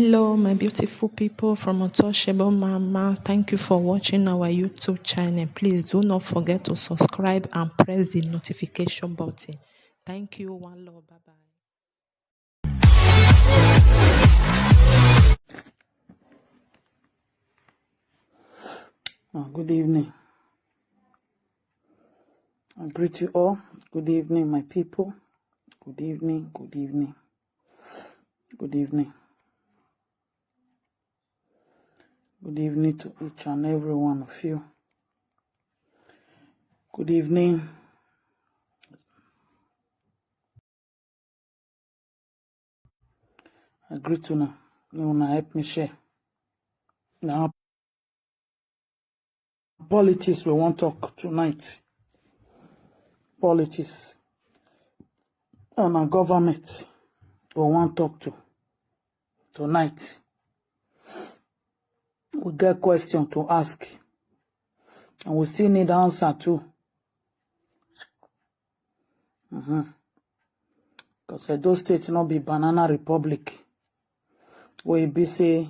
Hello, my beautiful people from Untouchable Mama. Thank you for watching our YouTube channel. Please do not forget to subscribe and press the notification button. Thank you. One love. Bye bye. Good evening. I greet you all. Good evening, my people. Good evening, good evening, good evening. Good evening to each and every one of you. Good evening. I greet you now. You wanna help me share. Now, politics we want to talk tonight. Politics. And our government we want to talk to tonight. We get question to ask. And we still need answer too. Because Edo State not be banana republic. Where it be say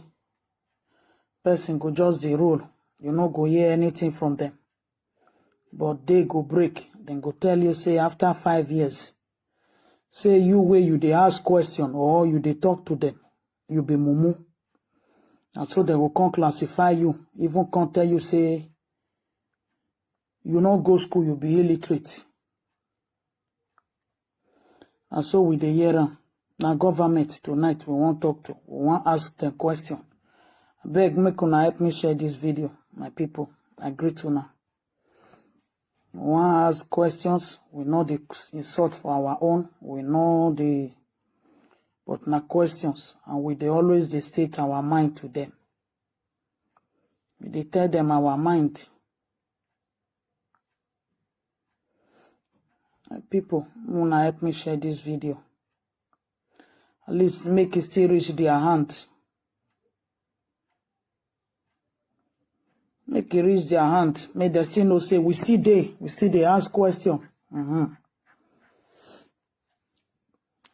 person go just the rule. You no go hear anything from them. But they go break. Then go tell you say after 5 years. Say you where you they ask question or you they talk to them. You be mumu. And so they will come classify you. Even come tell you say you no go school, you be illiterate. And so we the hear now government tonight we want talk to. We want ask them question. I beg make una help me share this video, my people. I greet you now. We want ask questions. We know the insult for our own. We know the but na questions. And we they always they state our mind to them. We they tell them our mind. My people, wanna help me share this video. At least make it still reach their hand. Make it reach their hand. Make they still know say we still there. We still they ask question.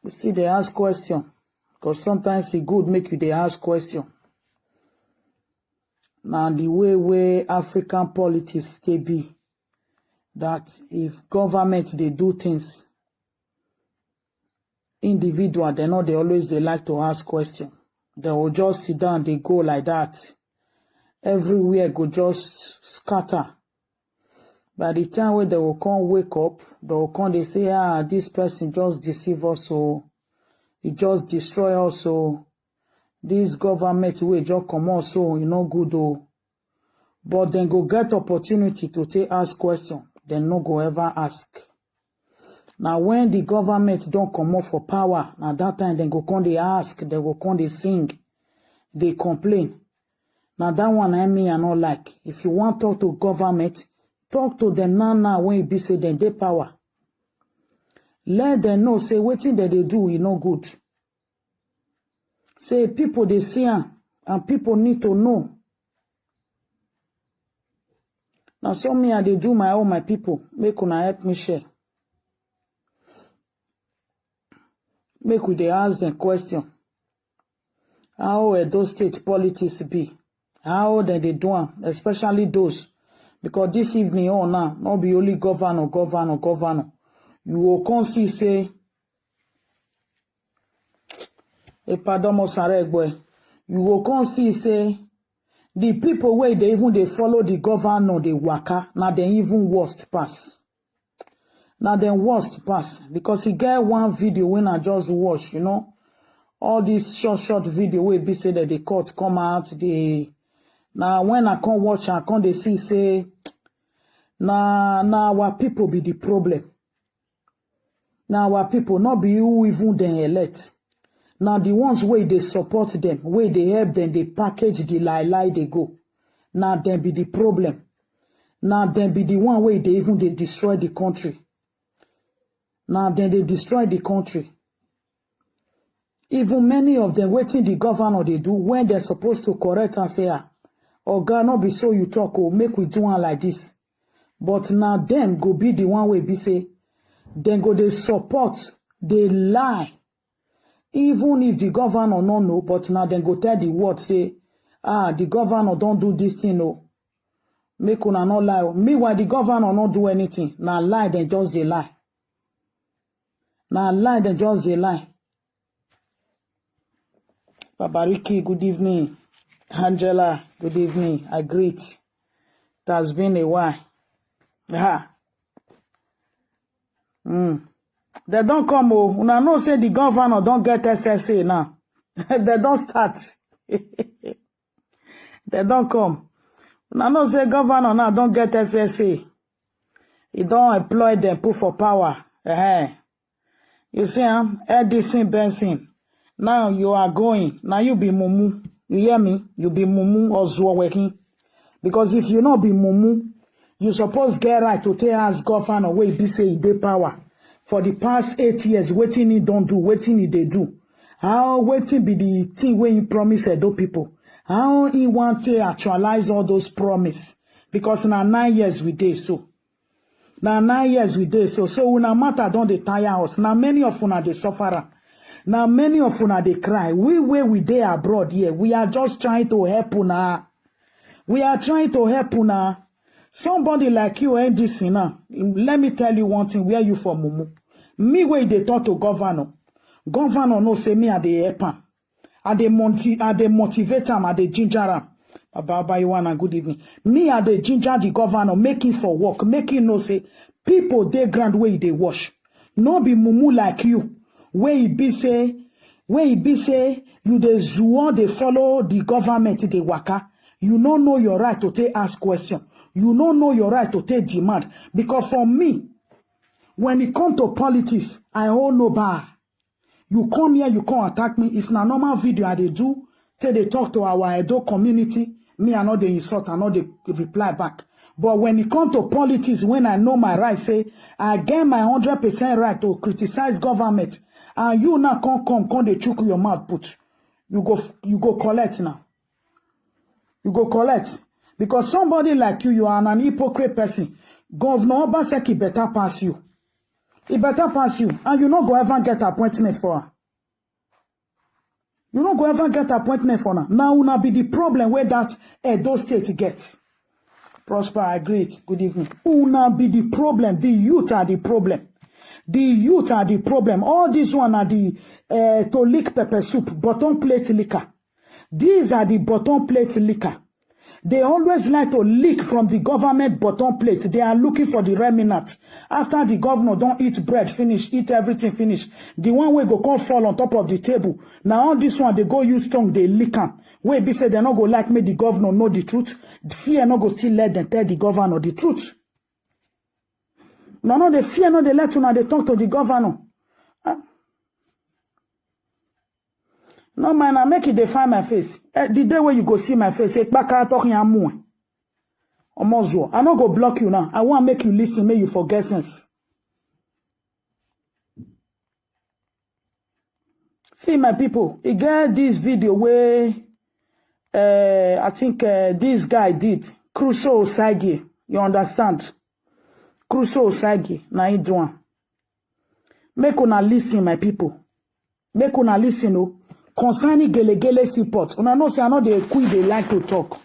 We still they ask question. Because sometimes it's good make you they ask question. Now the way African politics they be. That if government they do things, individual they know they always they like to ask question. They will just sit down, they go like that. Everywhere go just scatter. By the time where they will come wake up, they will come they say, this person just deceive us, so it just destroy us, so this government will just come out, so you know good oh. But then go get opportunity to take ask question. Then no go ever ask. Now when the government don't come up for power, at that time they go come they ask, they go come they sing, they complain. Now that one I mean I not like. If you want to talk to government, talk to them now when you be say them they power. Let them know say wetin that they do is no good. Say people they see and people need to know. Now so me I they do my own my people. Make una help me share. Make we they ask them question. How those state politics be? How they do them, especially those. Because this evening on now, not be only governor. You will come see say you will come see say the people where they follow the governor, they waka, now they even worst pass. Now then worst pass. Because he get one video when I just watch, you know. All these short video where be say that the court come out, now when I come watch, I come they see say now our people be the problem. Now our people not be who even they elect. Now the ones where they support them, where they help them, they package the lie they go. Now them be the problem. Now them be the one way they destroy the country. Now then they destroy the country. Even many of them waiting the governor they do when they're supposed to correct and say, oh God, not be so you talk, or make we do one like this. But now them go be the one way be say, then go they support, they lie. Even if the governor no know, but now then go tell the word, say, the governor don't do this thing, no. Make una not lie. Meanwhile, the governor not do anything. Now lie, then just a lie. Now lie, then just a lie. Babariki, good evening. Angela, good evening. I greet. It has been a while. They don't come. Una know say the governor don't get SSA now. They don't start. They don't come. Una know say governor now don't get SSA. He don't employ them, put for power. You see, Edison Benson. Now you are going. Now you be mumu. You hear me? You be mumu or zwo working. Because if you not be mumu, you suppose get right to tell us governor where he be say he dey power. For the past 8 years, waiting he don't do, waiting he they do. How waiting be the thing where he promise Edo people? How he want to actualize all those promise? Because now 9 years we dey so. Now 9 years we dey so. So una matter don't dey tire us. Now many of una dey suffer. Now many of una dey cry. We dey abroad here. We are just trying to help una. We are trying to help una. Somebody like you ain't this now. Let me tell you one thing. Where you from, Mumu? Me where they talk to governor. Governor no say me a dey help am. I dey motivate am. I dey ginger am. Baba Iwana, good evening. Me a dey ginger the governor. Make it for work. Make it no say people dey grand where they wash. No be Mumu like you. Where he be say you dey zuo dey follow the government dey waka. You don't know your right to take ask question. You don't know your right to take demand. Because for me, when it comes to politics, I hold no bar. You come here, you come attack me. If na normal video I dey do, say they talk to our Edo community, me I know they insult, I know they reply back. But when it comes to politics, when I know my right, say, I get my 100% right to criticize government, and you now come, they choke your mouth put. You go collect now. You go collect. Because somebody like you are an hypocrite person. Governor Obaseki better pass you. He better pass you. And you not go ever get appointment for her. You not go ever get appointment for her. Now will be the problem where that Edo State get. Prosper, I agree. Good evening. Una be the problem. The youth are the problem. The youth are the problem. All this one are the to lick pepper soup, bottom plate liquor. These are the bottom plate liquor. They always like to leak from the government bottom plate. They are looking for the remnants. After the governor don't eat bread, finish, eat everything, finish. The one way go come fall on top of the table. Now on this one, they go use tongue, they lick them. Where be say they not go like me, the governor know the truth. The fear not go still let them tell the governor the truth. No, the fear not they let you now they talk to the governor. No man, I make it define my face. The day where you go see my face, say baka talking amu. Omozo. I not go block you now. I want to make you listen, make you forget sense. See my people, you get this video where I think this guy did. Crusoe Osagi. You understand? Crusoe Osagi. Na he do one. Make una listen, my people. Make una listen, oh. Concerning Gele seaport, una know say I know they quick they like to talk.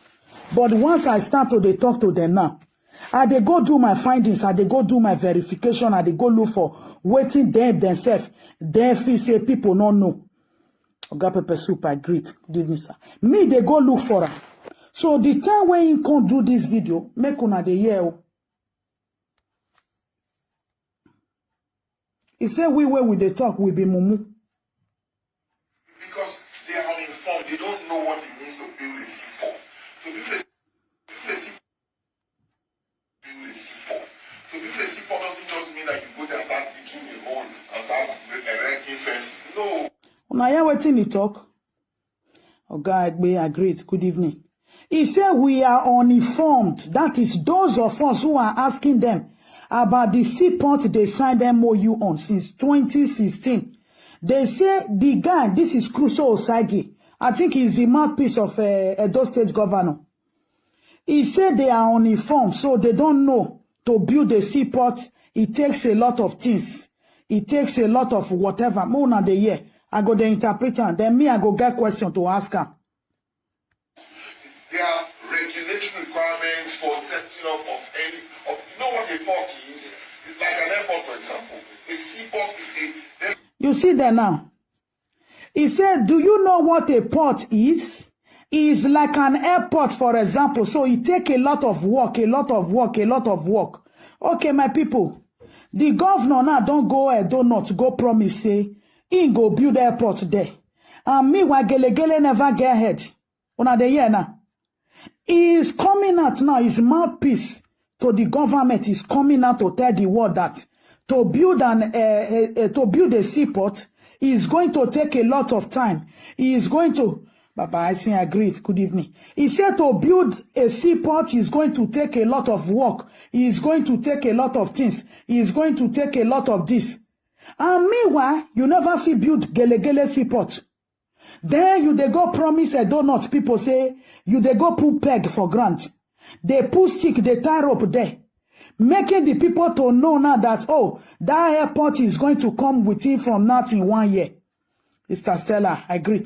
But once I start to they talk to them now, I they go do my findings, I they go do my verification, I they go look for waiting them themselves. Then feel say people don't know. Oga Pepper Soup, I greet. Good evening, sir. Me, they go look for her. So the time when you can't do this video, make una the year. He said we where we they talk, we be mumu. Because they are uninformed, they don't know what it means to build a seaport. To build a seaport doesn't just mean that you go there and start digging a hole and start erecting fences. No. Una hear wetin he talk? Oga Egbe agreed. Good evening. He said we are uninformed. That is those of us who are asking them about the seaport they signed MOU on since 2016. They say the guy, this is Crusoe Osagi. I think he's the mouthpiece of Edo State governor. He said they are uninformed, so they don't know to build a seaport. It takes a lot of things. It takes a lot of whatever. More than the year. I go the interpreter, then me, I go get question to ask her. There are regulatory requirements for setting up of any of you know what a port is? Like an airport, for example. A seaport is a You see there now. He said, do you know what a port is? It's like an airport, for example. So it take a lot of work. Okay, my people. The governor now don't go Edo not go promise say he go build airport there. And meanwhile, Gelegele never get ahead. Una de year now. He is coming out now. His mouthpiece to the government is coming out to tell the world that to build a seaport is going to take a lot of time. He is going to. Baba, I say agreed. Good evening. He said to build a seaport is going to take a lot of work. He is going to take a lot of things. He is going to take a lot of this. And meanwhile, you never feel build Gelegele seaport. Then you they go promise a donut. People say you they go put peg for grant. They put stick, they tie rope there. Making the people to know now that, oh, that airport is going to come within from now in 1 year. Mr. Stella, I agree.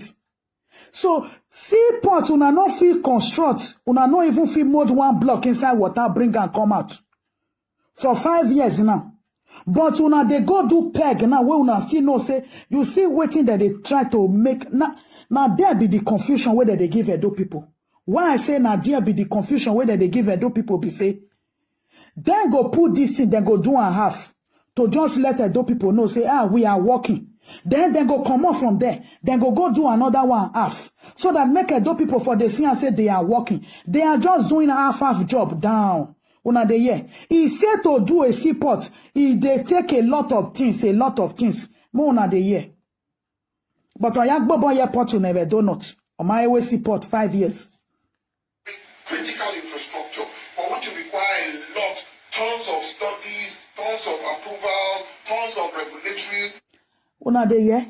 So, seaport, una no feel construct, una no even feel mold one block inside water, bring and come out. For 5 years now. But una they go do peg now, where una still know say, you see waiting that they try to make, now there be the confusion where they give Edo people. Why I say now there be the confusion where they give Edo people be say, then go put this thing, then go do a half, to just let Edo people know, say, we are working. Then go come out from there. Then go do another one half. So that make Edo people for the scene and say they are working. They are just doing a half job down. Una de year. He said to do a seaport. They take a lot of things. More una de year. But on Yagbobo airport you never do not. On my way seaport 5 years. critical infrastructure for which you require a lot, tons of studies, tons of approval, tons of regulatory. Una de year.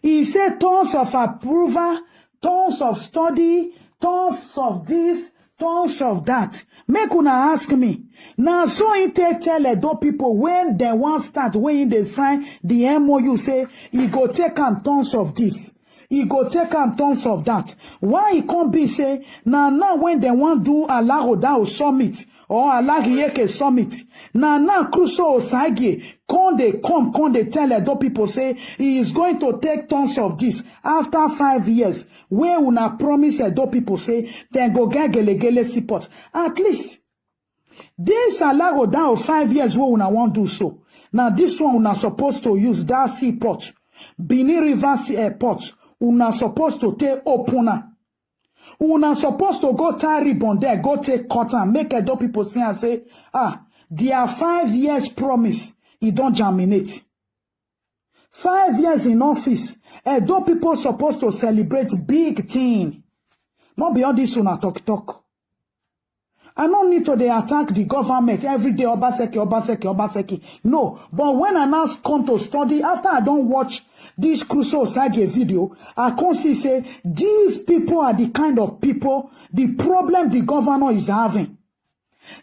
He said tons of approval, tons of study, tons of this, tons of that. Make una ask me. Now, so in tell Edo people when they want start, when they sign the MOU, say, he go take them tons of this. He go take them tons of that. Why he can't be say, now when they want do Alarodao summit or Alarieke summit, now Crusoe Osage, come they tell Edo people say, he is going to take tons of this after 5 years. Where una promise Edo people say, then go get Gelegele support. At least, this Alarodao 5 years where una want do so. Now this one una supposed to use that seaport, Benin River Airport. Una supposed to take opener. Una supposed to go tie ribbon there, go take cotton, make Edo people see and say, their 5 years promise, it don't germinate. 5 years in office, Edo people supposed to celebrate big thing. Not beyond this una talk. I don't need to attack the government every day, Obaseki. No, but when I now come to study, after I don't watch this Crusoe Osage video, I can see say, these people are the kind of people, the problem the governor is having.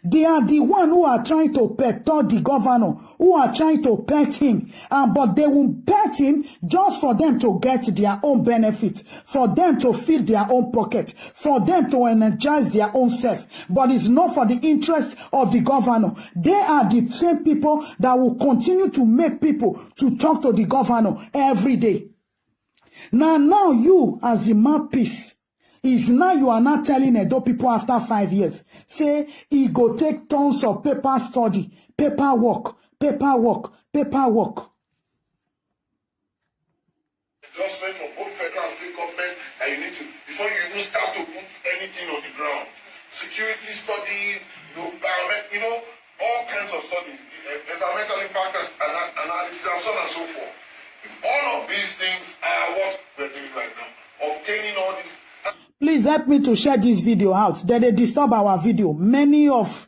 They are the one who are trying to pet the governor, who are trying to pet him, but they will pet him just for them to get their own benefit, for them to fill their own pocket, for them to energize their own self. But it's not for the interest of the governor. They are the same people that will continue to make people to talk to the governor every day. Now you as the mouthpiece, is now you are not telling Edo people after 5 years. Say, he go take tons of paper study, paperwork. Endorsement from both federal and state government that you need to, before you even start to put anything on the ground. Security studies, all kinds of studies, environmental impact analysis, and so on and so forth. All of these things are what we're doing right now. Obtaining all this. Please help me to share this video out. They disturb our video. Many of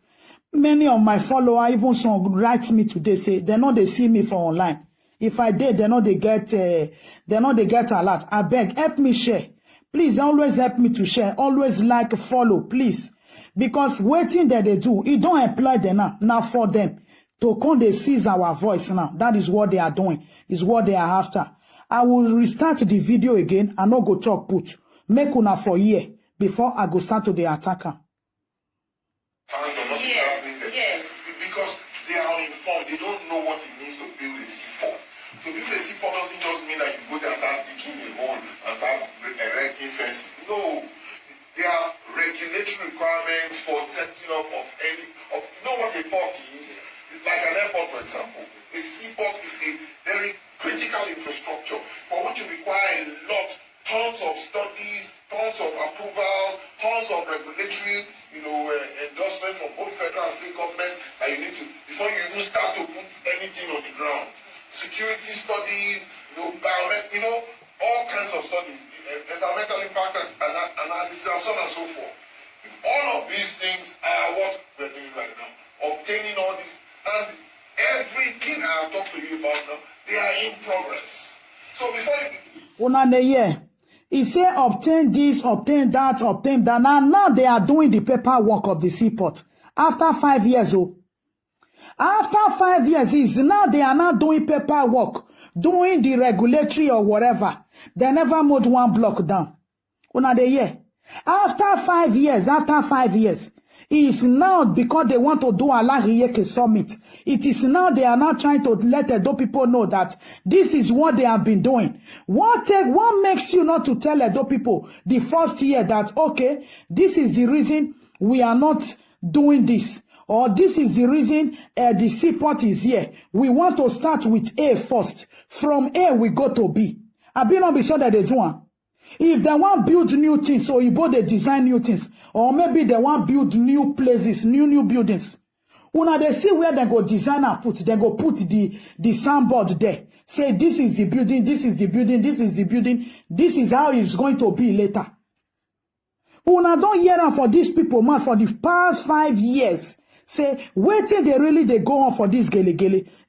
my followers, even some write me today, say they see me for online. If I did, they get a lot. I beg, help me share. Please always help me to share. Always like, follow, please. Because waiting that they do, it don't apply them now for them. To come they seize our voice now. That is what they are doing. Is what they are after. I will restart the video again. I no go talk put. Make una for here before I go start to the attacker. Yes. Because they are uninformed. They don't know what it means to build a seaport. To build a seaport doesn't just mean that you go there and start digging a hole and start erecting fences. No. There are regulatory requirements for setting up of any of you know what a port is? Like an airport, for example. A seaport is a very critical infrastructure for which you require a lot, tons of studies, tons of approval, tons of regulatory, endorsement from both federal and state government that you need to before you even start to put anything on the ground. Security studies, all kinds of studies, environmental impact analysis, and so on and so forth. All of these things are what we're doing right now. Obtaining all this, and everything I have talked to you about now, they are in progress. So before you... He said, obtain this, obtain that, obtain that. Now they are doing the paperwork of the seaport. After 5 years, After 5 years, now they are not doing paperwork, doing the regulatory or whatever. They never moved one block down. After 5 years, it is now because they want to do a Lariyeke summit. It is now they are now trying to let Edo people know that this is what they have been doing. What makes you not to tell Edo people the first year that, okay, this is the reason we are not doing this, or this is the reason the seaport is here. We want to start with A first. From A, we go to B. I be not be sure that they do one. If they want build new things, or you both they design new things, or maybe they want build new places, new buildings. Una they see where they go design and put, they go put the soundboard there. Say this is the building, this is the building, this is the building, this is how it's going to be later. Una don't hear them for these people, man, for the past 5 years. Say, wait till they go on for this gele.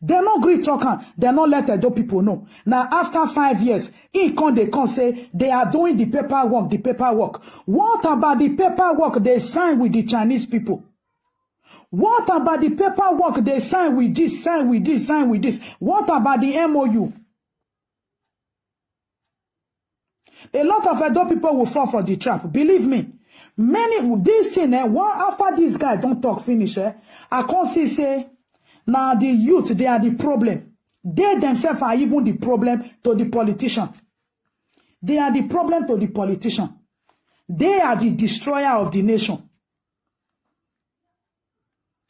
They no agree talking. They no let the people know. Now, after 5 years, they come say, they are doing the paperwork. What about the paperwork they sign with the Chinese people? What about the paperwork they sign with this? What about the MOU? A lot of Edo people will fall for the trap. Believe me. This thing, after this guy don't talk finish, I can't say, now the youth, they are the problem. They themselves are even the problem to the politician. They are the problem to the politician. They are the destroyer of the nation.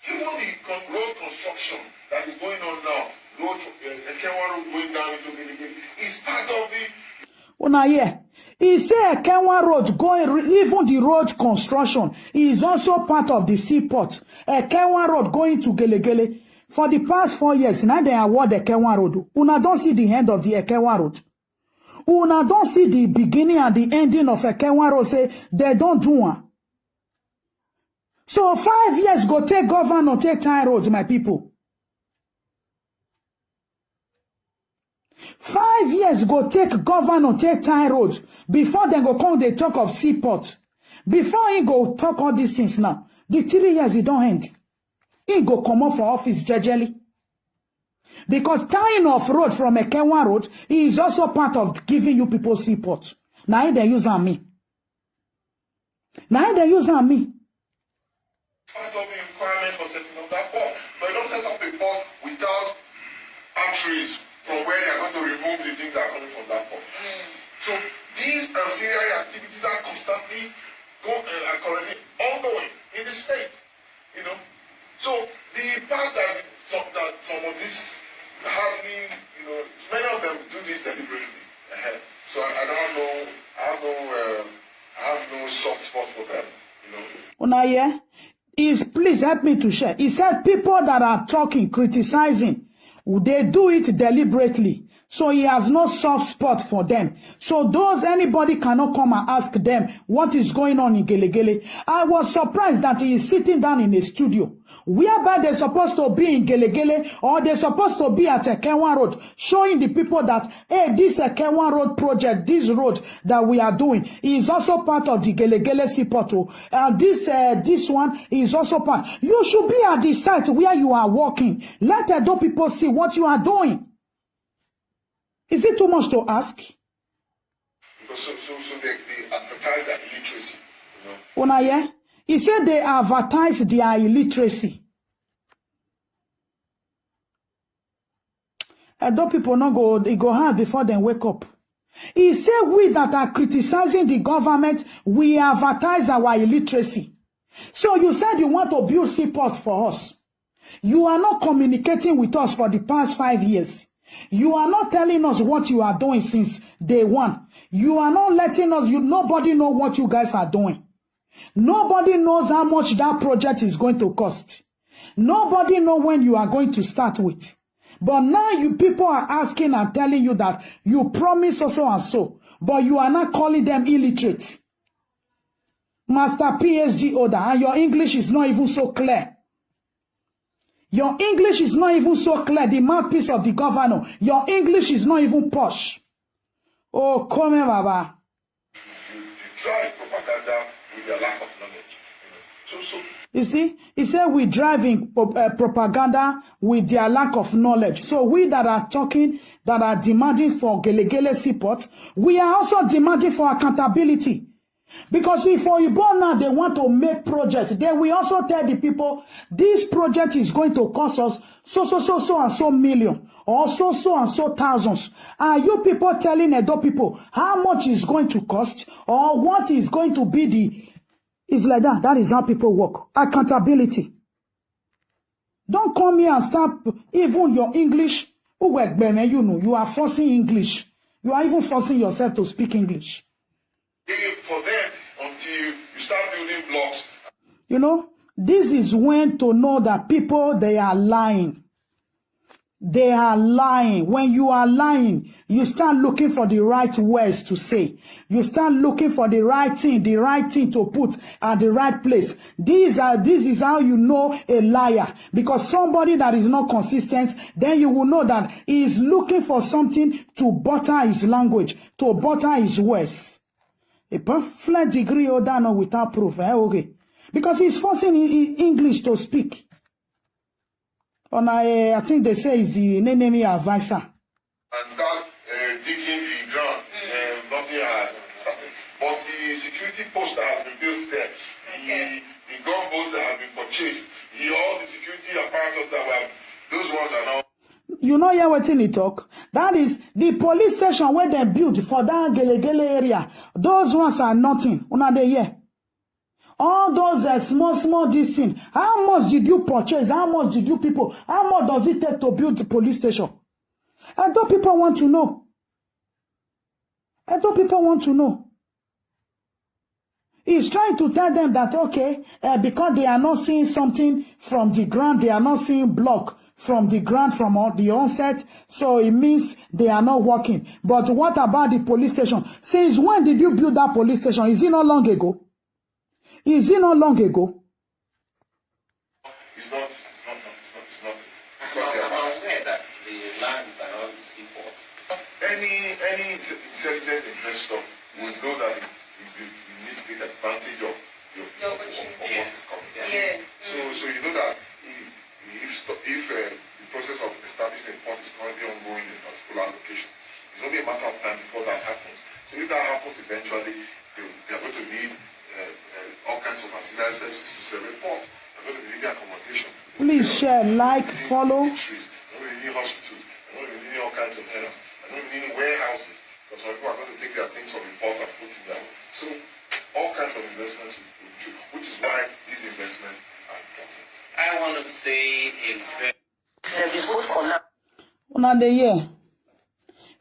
Even the road construction that is going on now, Ekenwa Road going down into Gilligili, is part of the... He said Ekenwa Road going, even the road construction is also part of the seaport. Ekenwa Road going to Gelegele. For the past 4 years, now they award Ekenwa Road. Una don't see the end of the Ekenwa Road. Una don't see the beginning and the ending of Ekenwa Road. Say they don't do one. So 5 years go take governor, take tie roads, my people. 5 years go take governor, take tie roads before they go come they talk of seaport. Before he go talk all these things now, the 3 years he don't end. He go come up for office jejely. Because tying off road from Ekenwa Road is also part of giving you people seaport. Now they use on me. Part of the requirement for setting up that port. But you don't set up a port without arteries from where they are going to remove the things that are coming from that port. So these ancillary activities are constantly currently ongoing in the state. So the part that some of these hardly, many of them do this deliberately. So I don't know. I have no soft spot for them. Unaye, please help me to share. He said people that are talking, criticizing, they do it deliberately. So he has no soft spot for them. So anybody cannot come and ask them what is going on in Gelegele. I was surprised that he is sitting down in a studio whereby they're supposed to be in Gelegele or they're supposed to be at Ekenwa Road, showing the people that, hey, this Ekenwa Road project, this road that we are doing is also part of the Gelegele Seaport. And this one is also part. You should be at the site where you are working. Let the people see what you are doing. Is it too much to ask? Because so they advertise their illiteracy, you know. Una yeah? He said they advertise their illiteracy. Although people not go, they go hard before they wake up. He said we that are criticizing the government, we advertise our illiteracy. So you said you want to build seaport for us. You are not communicating with us for the past 5 years. You are not telling us what you are doing since day one. You are not letting us, nobody know what you guys are doing. Nobody knows how much that project is going to cost. Nobody knows when you are going to start with. But now you people are asking and telling you that you promise so and so, but you are not calling them illiterate. Master PhD holder, and your English is not even so clear. Your English is not even so clear. The mouthpiece of the governor. Your English is not even posh. Oh, come here, Baba. You drive propaganda with your lack of knowledge. So you see, he said we're driving propaganda with their lack of knowledge. So we that are talking, that are demanding for Gelegele Seaport, we are also demanding for accountability. Because if Oyibo now they want to make projects, then we also tell the people this project is going to cost us so and so million or so and so thousands. Are you people telling Edo people how much is going to cost or what is going to be the? It's like that. That is how people work. Accountability. Don't come here and start even your English. You know you are forcing English. You are even forcing yourself to speak English. For them, until you start building blocks. You know, this is when to know that people, they are lying. They are lying. When you are lying, you start looking for the right words to say. You start looking for the right thing to put at the right place. This is how you know a liar. Because somebody that is not consistent, then you will know that he is looking for something to butter his language, to butter his words. A pamphlet degree or down without proof. Okay. Because he's forcing English to speak. And I think they say he's the enemy advisor. And that digging the ground, nothing has started. But the security post that has been built there, the gunboats that have been purchased, all the security apparatus that were, those ones are now. You know here what he talk? That is the police station where they built for that Gelegele area. Those ones are nothing. Una dey here. All those small this thing. How much did you purchase? How much did you people? How much does it take to build the police station? And those people want to know. He's trying to tell them that, okay, because they are not seeing something from the ground, they are not seeing block from the ground from the onset, so it means they are not working. But what about the police station? Since when did you build that police station? Is it not long ago? It's not. Because I'm aware that the lands around the seaport. Any intelligent investor will know that you need to take advantage of what is coming. Yes. So you know that if the process of establishing a port is currently ongoing in a particular location, it's only a matter of time before that happens. So if that happens eventually, they are going to need all kinds of ancillary services to sell a port. They're going to need accommodation. Please share, like, follow. They're going to need hospitals. They're going to need all kinds of errands. They're going to need warehouses. Because some people are going to take their things from the port and put it down. So all kinds of investments will be true, which is why these investments are important. I want to say a very Una dey here.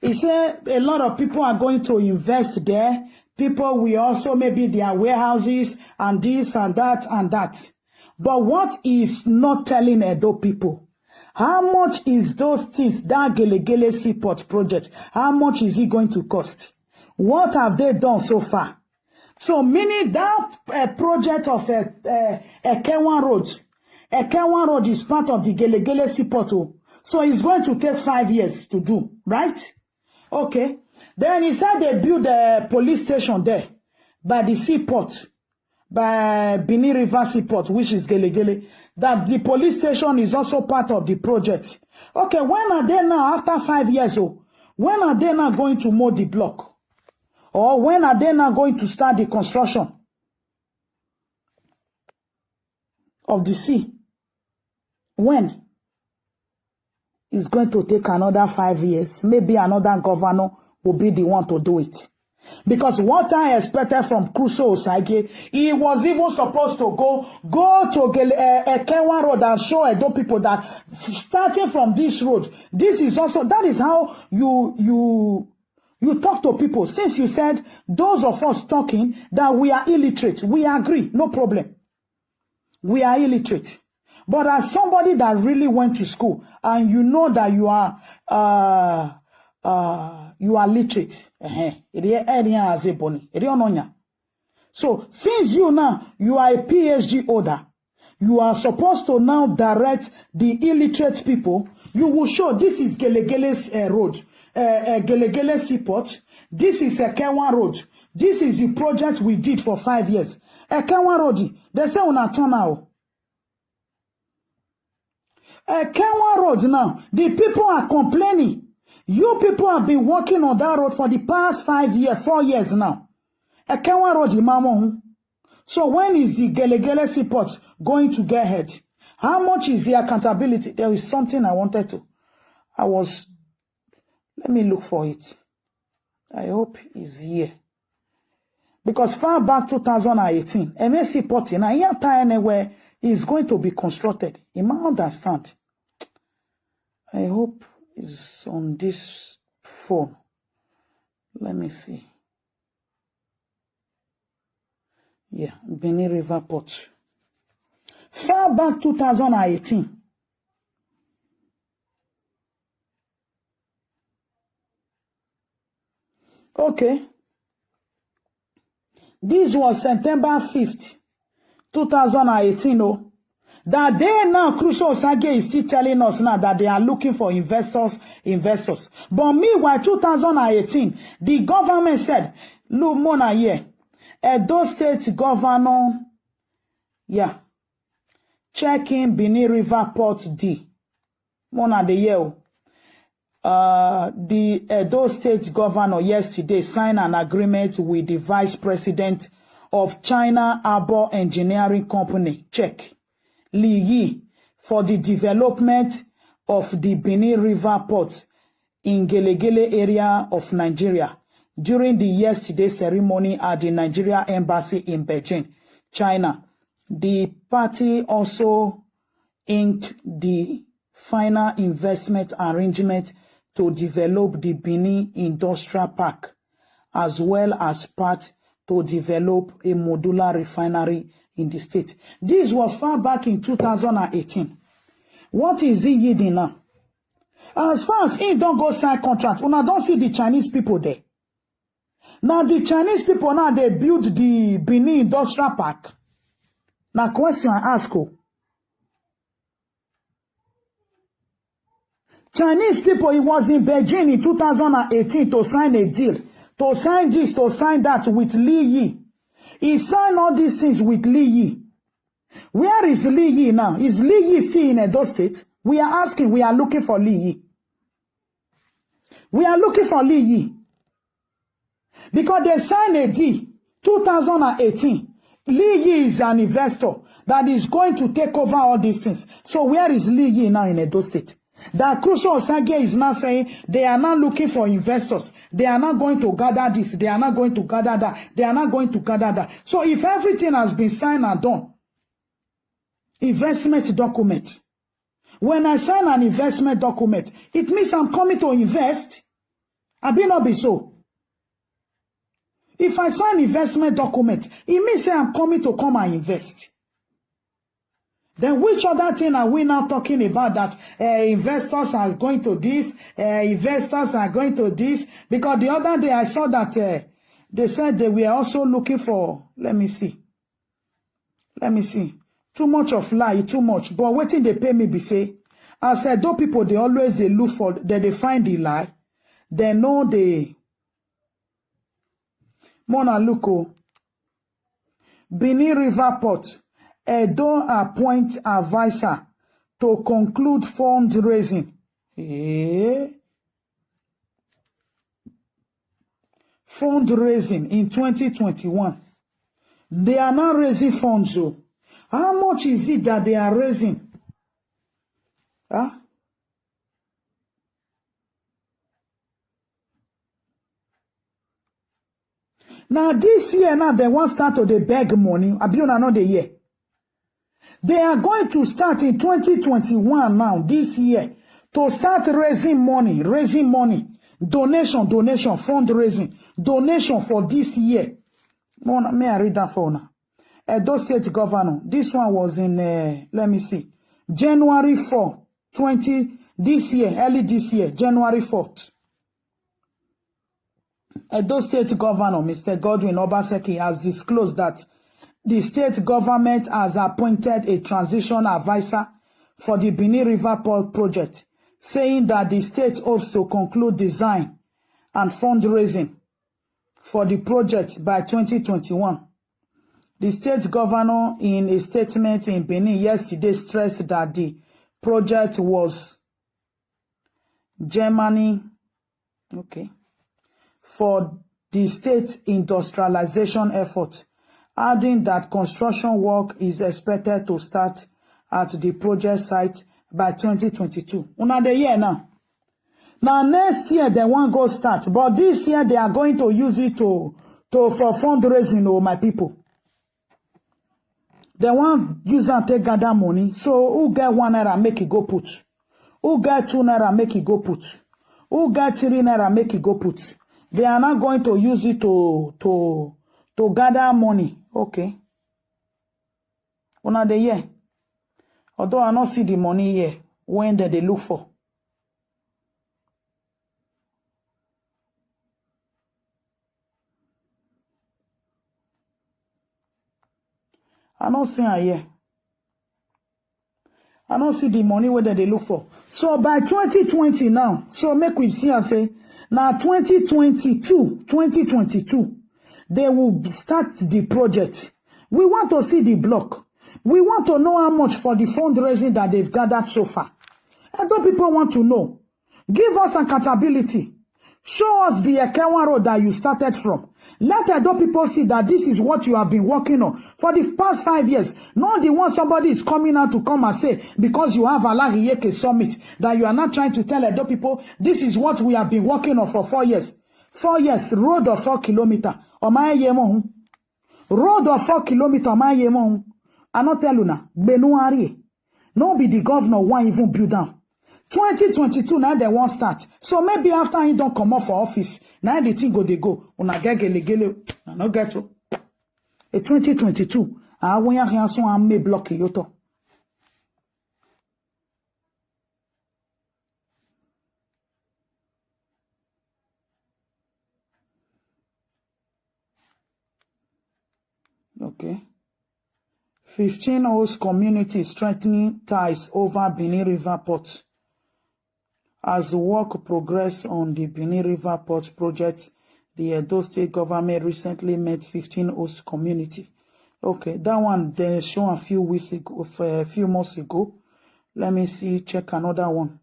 He said a lot of people are going to invest there. People will also maybe their warehouses and this and that and that. But what is not telling Edo people? How much is those things, that Gelegele Seaport project, how much is it going to cost? What have they done so far? So meaning that project of Ekewan Road. Ekewan Road is part of the Gelegele Seaport. So it's going to take 5 years to do, right? Okay. Then he said they built a police station there by the seaport, by Benin River Seaport, which is Gelegele. That the police station is also part of the project. Okay, when are they now after 5 years? When are they now going to mow the block? Or when are they now going to start the construction of the sea? When? It's going to take another 5 years. Maybe another governor will be the one to do it. Because what I expected from Crusoe Osage, he was even supposed to go to Ekenwa Road and show Edo people that starting from this road, this is also, that is how you talk to people. Since you said those of us talking that we are illiterate, we agree, no problem. We are illiterate. But as somebody that really went to school and you know that you are literate. So since you are a PhD holder, you are supposed to now direct the illiterate people. You will show this is Gelegele's road, Gelegele Seaport. This is Ekenwa Road. This is the project we did for 5 years. Ekenwa Road, they say una turn now. Ekenwa Road now, the people are complaining. You people have been working on that road for the past 5 years, 4 years now. Ekenwa Road, Imamo. So when is the Gelegele Seaport going to get ahead? How much is the accountability? There is something I wanted to. Let me look for it. I hope it's here. Because far back 2018, MSC Port in a time anywhere is going to be constructed. You might understand. I hope it's on this phone. Let me see. Yeah, Benin River Port. Far back 2018. Okay. This was September 5th, 2018. Oh. That day now, Crusoe Osage is still telling us now that they are looking for investors. But meanwhile, 2018, the government said, look, Mona here, Edo State Governor, yeah, checking Benin River Port D. Mona the year. The Edo State Governor yesterday signed an agreement with the Vice President of China Arbor Engineering Company, check, Li Yi, for the development of the Benin River Port in Gelegele area of Nigeria during the yesterday ceremony at the Nigeria Embassy in Beijing, China. The party also inked the final investment arrangement to develop the Benin Industrial Park, as well as part to develop a modular refinery in the state. This was far back in 2018. What is he yielding now? As far as he don't go sign contract, when I don't see the Chinese people there. Now the Chinese people now, they build the Benin Industrial Park. Now question I ask you. Chinese people, it was in Beijing in 2018 to sign a deal. To sign this, to sign that with Li Yi. He signed all these things with Li Yi. Where is Li Yi now? Is Li Yi still in Edo State? We are asking, we are looking for Li Yi. We are looking for Li Yi. Because they signed a deal 2018. Li Yi is an investor that is going to take over all these things. So where is Li Yi now in Edo State? That Crusoe Osage is now saying they are not looking for investors. They are not going to gather this. They are not going to gather that. They are not going to gather that. So if everything has been signed and done, investment document. When I sign an investment document, it means I'm coming to invest. I be not be so. If I sign investment document, it means I'm coming to come and invest. Then which other thing are we now talking about that investors are going to this, investors are going to this? Because the other day I saw that they said they were also looking for, let me see. Too much of lie, too much. But waiting they pay me be say, I said, those people, they always they look for, they find the lie. They know they, Mona Luko, Benin River Port, Edo appoint advisor to conclude fundraising. fundraising in 2021. They are now raising funds. So how much is it that they are raising? Huh? Now this year, now they want start to they beg money. I be on another year. They are going to start in 2021 now, this year, to start raising money, donation, fundraising, donation for this year. May I read that for now? Edo State Governor, this one was in, let me see, January 4, 20, this year, early this year, January 4th. Edo State Governor, Mr. Godwin Obaseki, has disclosed that the state government has appointed a transition advisor for the Benin River Port project, saying that the state hopes to conclude design and fundraising for the project by 2021. The state governor, in a statement in Benin yesterday, stressed that the project was Germany, for the state industrialization effort, adding that construction work is expected to start at the project site by 2022. Another year now. Now next year they won't go start, but this year they are going to use it for fundraising, oh my people. They want use and take gather money. So who get 1 naira make it go put? Who get 2 naira make it go put? Who get 3 naira make it go put? They are not going to use it to gather money. Okay. Another year. Although I not see the money here when they look for. I not see her here. I don't see the money where they look for. So by 2020 now, so make we see and say, now 2022, they will start the project. We want to see the block. We want to know how much for the fundraising that they've gathered so far. And those people want to know. Give us accountability. Show us the Ekewa road that you started from. Let those people see that this is what you have been working on for the past 5 years. Not the one somebody is coming out to come and say, because you have Alahiyeke Summit, that you are not trying to tell those people, this is what we have been working on for 4 years. 4 years, road of 4 kilometers. Road of 4 kilometers. I not tell you now, Benuari. No be the governor won't even build down. 2022 now they won't start. So maybe after he don't come off for office, now the thing go they go. Una get gele. I no get to. A 2022, I want ya here so I may block yoto. Okay. 15 host communities strengthening ties over Benin River Port. As the work progressed on the Benin River Port project, the Edo State government recently met 15 host community. Okay, that one they show a few weeks ago, a few months ago. Let me see, check another one.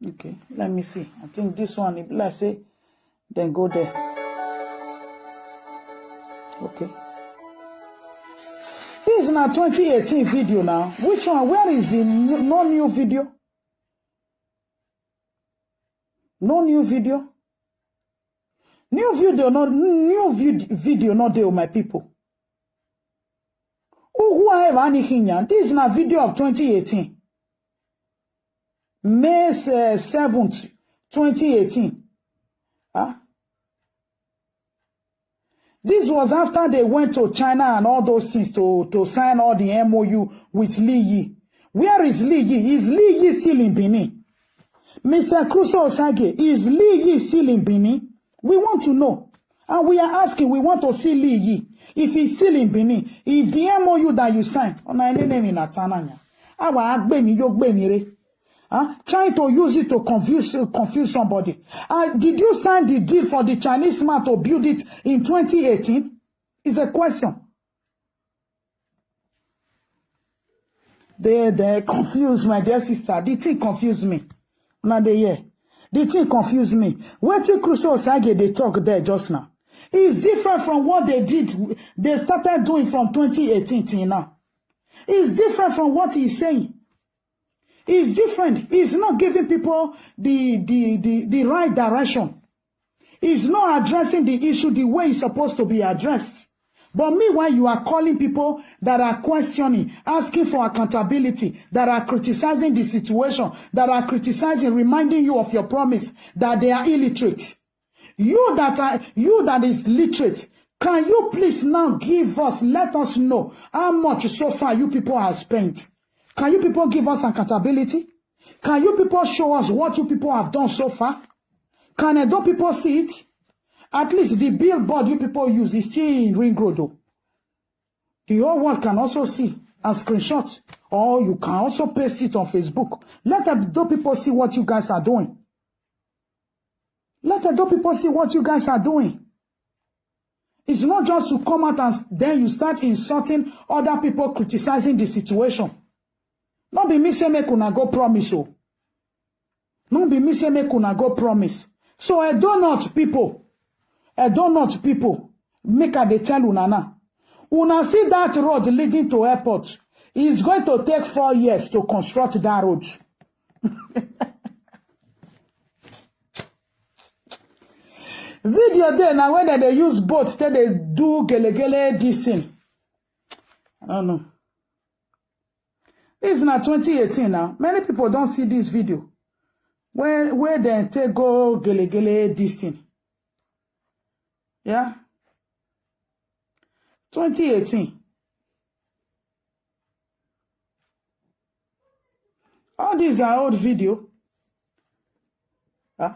Okay, let me see. I think this one, let's say, then go there. Okay. This is now 2018 video now. Which one? Where is the no new video? No new video. New video, not there, my people. Who have anything? This is now video of 2018. May 7th, 2018. Huh? This was after they went to China and all those things to sign all the MOU with Li Yi. Where is Li Yi? Is Li Yi still in Benin? Mr. Crusoe Osage, is Li Yi still in Benin? We want to know. And we are asking, we want to see Li Yi. If he's still in Benin, if the MOU that you signed, trying to use it to confuse somebody. Did you sign the deal for the Chinese man to build it in 2018? Is a question. They confuse my dear sister. The thing confused me. Now they hear. The thing confused me. What Crusoe Osage they talk there just now. It's different from what they did. They started doing from 2018 till now. It's different from what he's saying. It's different. He's not giving people the right direction. He's not addressing the issue the way it's supposed to be addressed. But meanwhile, you are calling people that are questioning, asking for accountability, that are criticizing the situation, that are criticizing, reminding you of your promise, that they are illiterate. You that is literate, can you please now give us, let us know how much so far you people have spent? Can you people give us accountability? Can you people show us what you people have done so far? Can Edo people see it? At least the billboard you people use is still in Ring Road though. The whole world can also see and screenshot. Or you can also paste it on Facebook. Let Edo people see what you guys are doing. Let Edo people see what you guys are doing. It's not just to come out and then you start insulting other people, criticizing the situation. Not be me say make una go promise. Oh. Not be me say make una go promise. So I do not people. Make a they tell una now. Una see that road leading to airport. It's going to take 4 years to construct that road. Video there now when they use boats, then they do gele this thing. I don't know. This is now 2018 now. Many people don't see this video. Where they take go gele this thing. Yeah. 2018. All these are old video. Huh?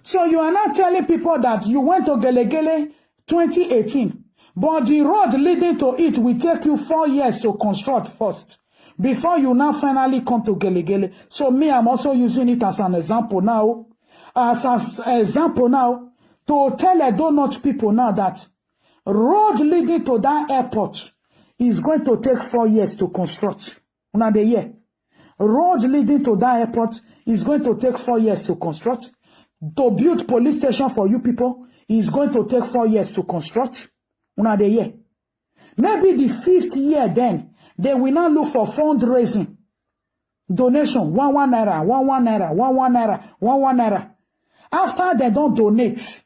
So you are not telling people that you went to Gelegele 2018, but the road leading to it will take you 4 years to construct first, before you now finally come to Gelegele. So me, I'm also using it as an example now. As an example now, to tell Edo North people now that road leading to that airport is going to take 4 years to construct. Now the year. Road leading to that airport is going to take 4 years to construct. To build police station for you people is going to take 4 years to construct. Now the year. Maybe the 5th year then, they will now look for fundraising. Donation, 1 naira, 1 naira, 1 naira, 1 naira. After they don't donate,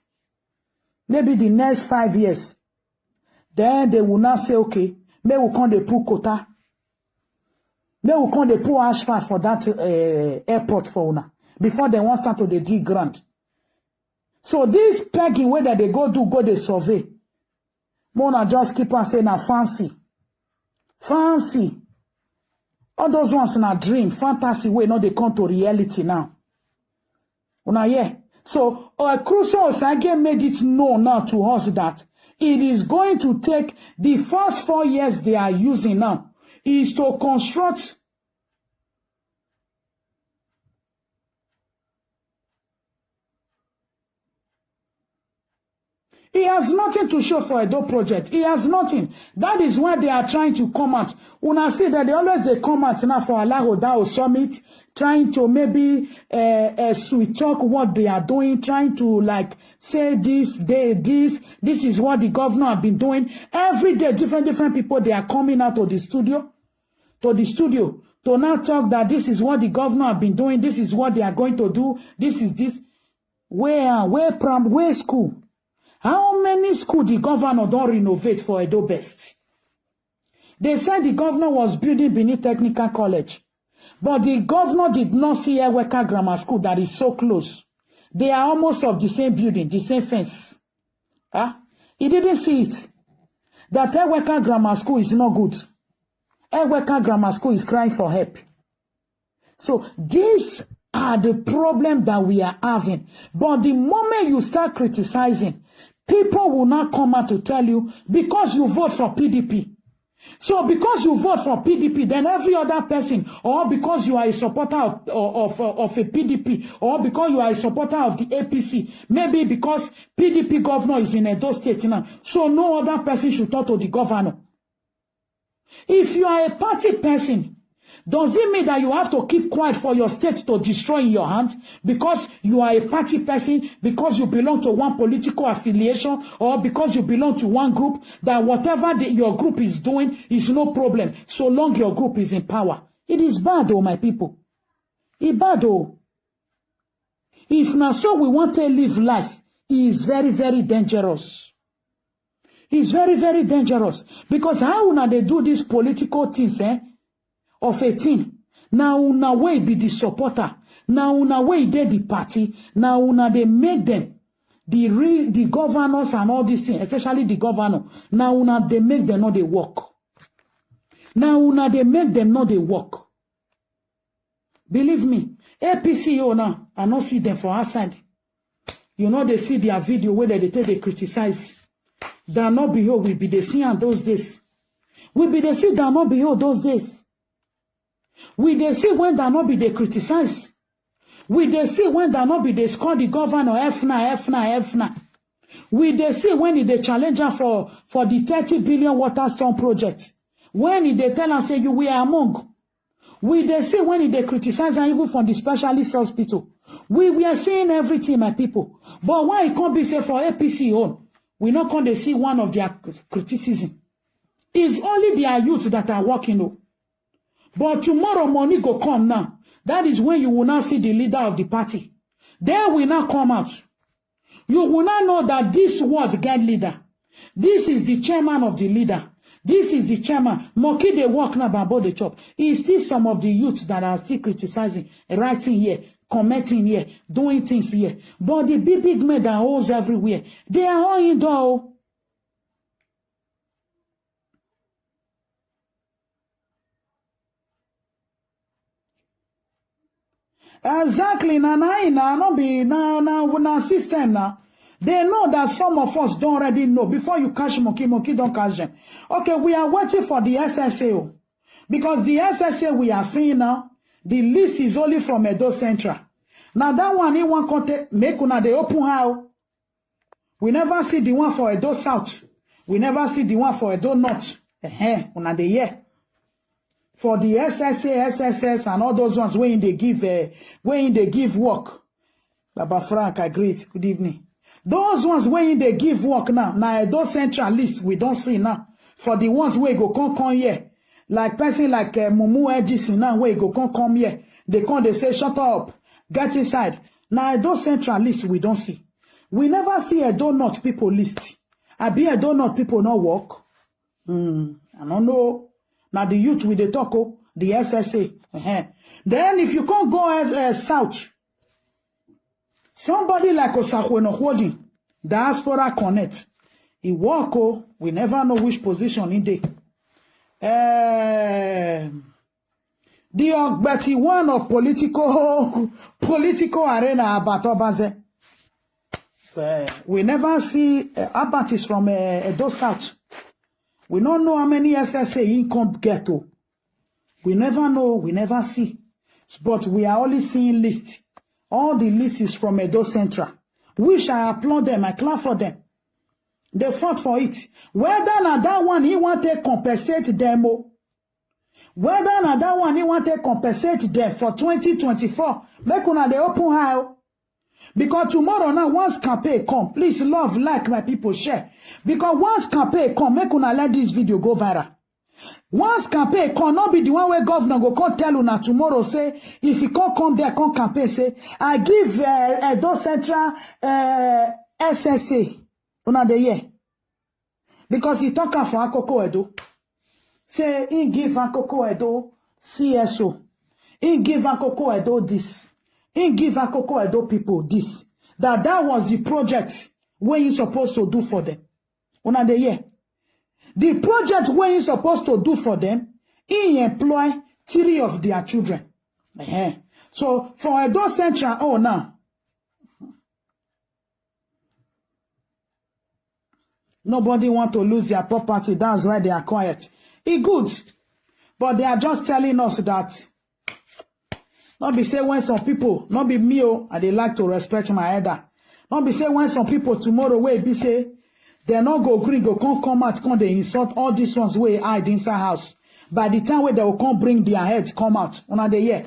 maybe the next 5 years, then they will now say, okay, maybe we can't put quota. Maybe we can't put asphalt for that airport for una. Before they want start to the dig ground. So this pegging where they go the survey. Mona just keep on saying na fancy. Fancy. All those ones in a dream, fantasy way, now they come to reality now. Una yeah. So Crusoe Osage made it known now to us that it is going to take the first 4 years they are using now is to construct. He has nothing to show for Edo project. He has nothing. That is why they are trying to come out. Una see that they always come out now for Alahodao Summit, trying to maybe sweet talk what they are doing, trying to like say this is what the governor have been doing. Every day, different people, they are coming out of the studio, to now talk that this is what the governor have been doing, this is what they are going to do, this is this. Where school? How many schools the governor don't renovate for Edo Best? They said the governor was building Benin Technical College. But the governor did not see Eweka Grammar School that is so close. They are almost of the same building, the same fence. He didn't see it. That Eweka Grammar School is not good. Eweka Grammar School is crying for help. So these are the problem that we are having. But the moment you start criticizing, people will not come out to tell you because you vote for PDP. So because you vote for PDP, then every other person, or because you are a supporter of a PDP, or because you are a supporter of the APC, maybe because PDP governor is in Edo State now, so no other person should talk to the governor. If you are a party person, Does it mean that you have to keep quiet for your state to destroy in your hands because you are a party person, because you belong to one political affiliation, or because you belong to one group, that whatever your group is doing is no problem, so long your group is in power? It is bad, oh, my people. It's bad, oh. If now so we want to live life, it is very, very dangerous. It's very, very dangerous. Because how now they do these political things, of a thing. Now una way be the supporter. Now una way they the party. Now una they make them the governors and all these things, especially the governor. Now una they make them not they work. Now una they make them not they work. Believe me, APCO now, I not see them for outside. You know they see their video where they take they criticize. That not be we be the see and those days. We be the see that not be those days. We they see when that not be they criticize. We they see when that not be they score the governor F9. We they see when they challenge her for the 30 billion water storm project. When they tell and say you we are among. We they see when they criticize and even from the specialist hospital. We are seeing everything, my people. But why it can't be said for APC own? We not going to see one of their criticism. It's only their youth that are working on. But tomorrow money go come now. That is when you will not see the leader of the party. They will not come out. You will not know that this was God leader. This is the chairman of the leader. This is the chairman. Monkey they work now about the chop. It's still some of the youth that are still criticizing, writing here, commenting here, doing things here. But the big men that holds everywhere, they are all indoor. Exactly, na system now. They know that some of us don't already know. Before you catch monkey don't catch them. Okay, we are waiting for the SSA. Because the SSA we are seeing now, the list is only from Edo Central. Now that one, he want contact, make una the open how. We never see the one for Edo South. We never see the one for Edo North. Una the year. For the SSA, SSS, and all those ones when they give work. Baba Frank, I greet. Good evening. Those ones when they give work now those central list we don't see now. For the ones where go come here, like person like Mumu Edison now where go come here, they say shut up, get inside. Now those central list we don't see. We never see a donut people list. I be a donut people not work. I don't know. Now the youth with the talk, the SSA. Then if you can't go as south, somebody like Osakweno Holding, Diaspora Connect, he walk, we never know which position in there. The Ogbeti one of political arena about Obaze. We never see Abat is from Edo South. We don't know how many SSA income get to. We never know, we never see. But we are only seeing lists. All the lists is from Edo Central. Which I applaud them, I clap for them. They fought for it. Whether not that one he want to compensate them, whether not that one he want to compensate them for 2024, make una the open high. Because tomorrow now, once campaign come, please love, like my people, share. Because once campaign come, make una let this video go viral. Once campaign come, not be the one where governor go come tell una tomorrow, say, if he can't come there, come campaign, say, I give Edo Central SSA. Una the year. Because he talk for Akoko Edo. Say, he give Akoko Edo CSO. He give Akoko Edo this. He give Akoko Edo people this. That was the project where you supposed to do for them. Una the year. The project where you supposed to do for them, he employ 3 of their children. So for Edo Central, now. Nobody want to lose their property. That's why they are quiet. It's good. But they are just telling us that not be say when some people, not be me, and they like to respect my elder. Not be say when some people tomorrow will be say, they not go green, go come out, come they insult all these ones way hide inside house. by the time where they will come bring their heads come out on the year.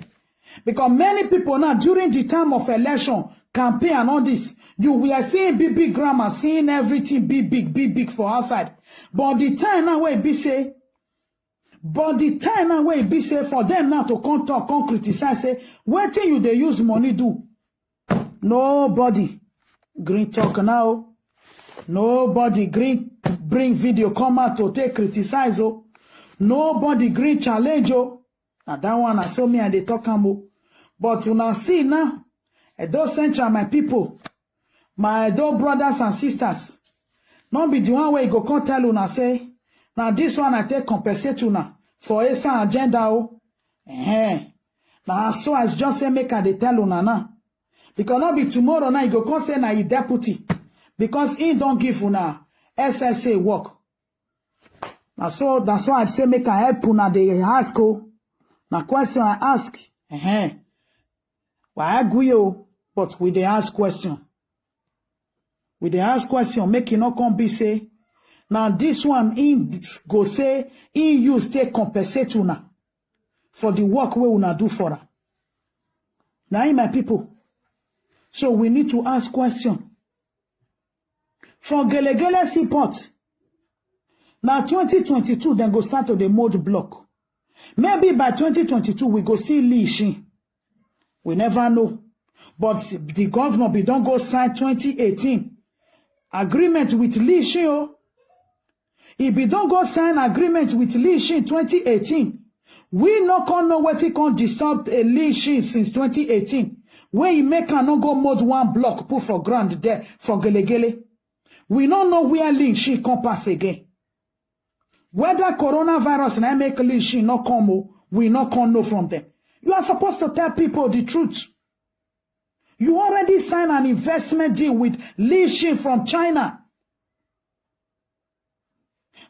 Because many people now, during the time of election, campaign and all this, we are seeing big grammar, seeing everything big for outside. But the time now where it be say, for them now to come talk, come criticize, say, what thing you they use money do? Nobody green talk now. Nobody green bring video come out to take criticize. Oh. Nobody green challenge. Oh. Now that one I saw me and they talk about. But you now see now, those central my people, my those brothers and sisters, not be the one way go come tell you now say, now this one I take compensate you now for a certain agenda. Oh. Now so as just say make they tell you now. Because not be tomorrow now you go come say now you deputy. Because he don't give you now SSA work. Now so that's why I say make I help you now they ask you. Now question I ask. Well, I agree, but we they ask question. We they ask question, make it not come be say. Now this one in go say in you stay compensate una for the work we una do for her. Now my people. So we need to ask question. For Gelegele Seaport. Now 2022 then go start to the mode block. Maybe by 2022 we go see Li Shin. We never know. But the governor be don't go sign 2018 agreement with Li Shin. If we don't go sign agreement with Li Shin 2018, we not can know what he can disturb a Li Shin since 2018. When he make a no go mode one block put for ground there for Gelegele. We don't know where Li Shin can pass again. Whether coronavirus and make Li Shin not come, we not can know from them. You are supposed to tell people the truth. You already signed an investment deal with Li Shin from China.